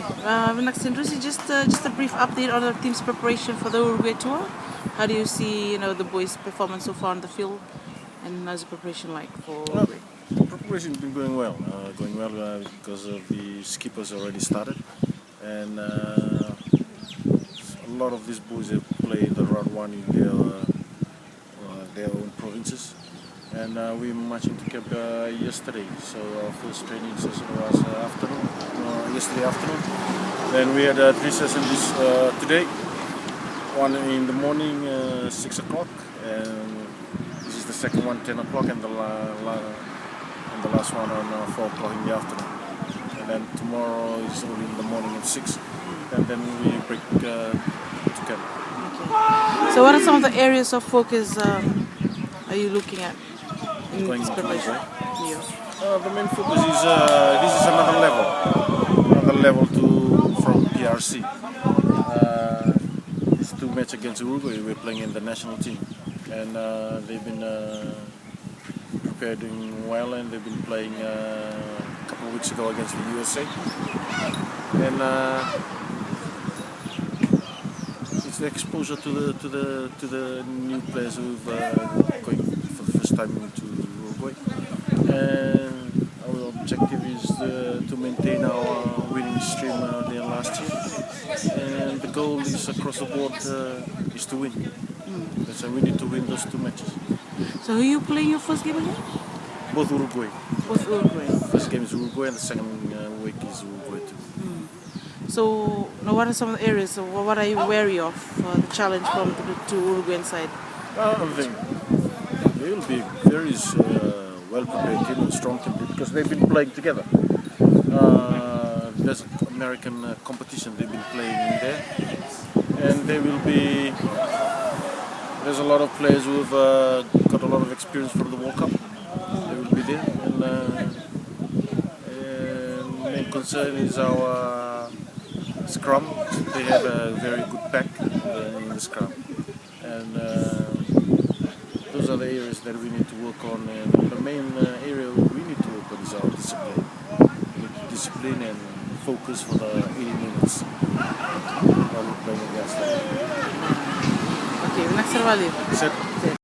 Next, Indrusi, just a brief update on the team's preparation for the Uruguay tour. How do you see, the boys' performance so far on the field, and how's the preparation like for Well, Uruguay? preparation has been going well. Because of the skippers already started, and a lot of these boys have played the round one in their own provinces. And we marched into camp yesterday, so our first training session was yesterday afternoon. Then we had 3 sessions today. One in the morning, 6 o'clock, and this is the second one, 10 o'clock, and the last one on 4 o'clock in the afternoon. And then tomorrow is only in the morning at 6, and then we break to camp. Okay. So, what are some of the areas of focus are you looking at in Going this into preparation? Uruguay? Yeah. The main focus is this is another level from PRC. These two matches against Uruguay, we're playing in the national team, and they've been preparing well, and they've been playing a couple of weeks ago against the USA, and it's the exposure to the new players who've going for the first time into Uruguay. And our objective is to maintain our winning stream there last year, and the goal is across the board is to win. So we need to win those two matches. So, who are you playing your first game again? Both Uruguay. Both Uruguay. First game is Uruguay, and the second week is Uruguay too. So, now what are some of the areas? So, what are you wary of the challenge from the two Uruguayan side? I think they will be very well prepared team and strong team because they've been playing together. There's an American competition they've been playing in there, and they will be. There's a lot of players who've got a lot of experience from the World Cup. They will be there, and main concern is our scrum. They have a very good pack in the scrum, and those are the areas that we need to work on. And the main area we need to work on is our discipline. We need to discipline and focus for the 80 minutes while we're playing against them. Okay, next trabalho. Certo?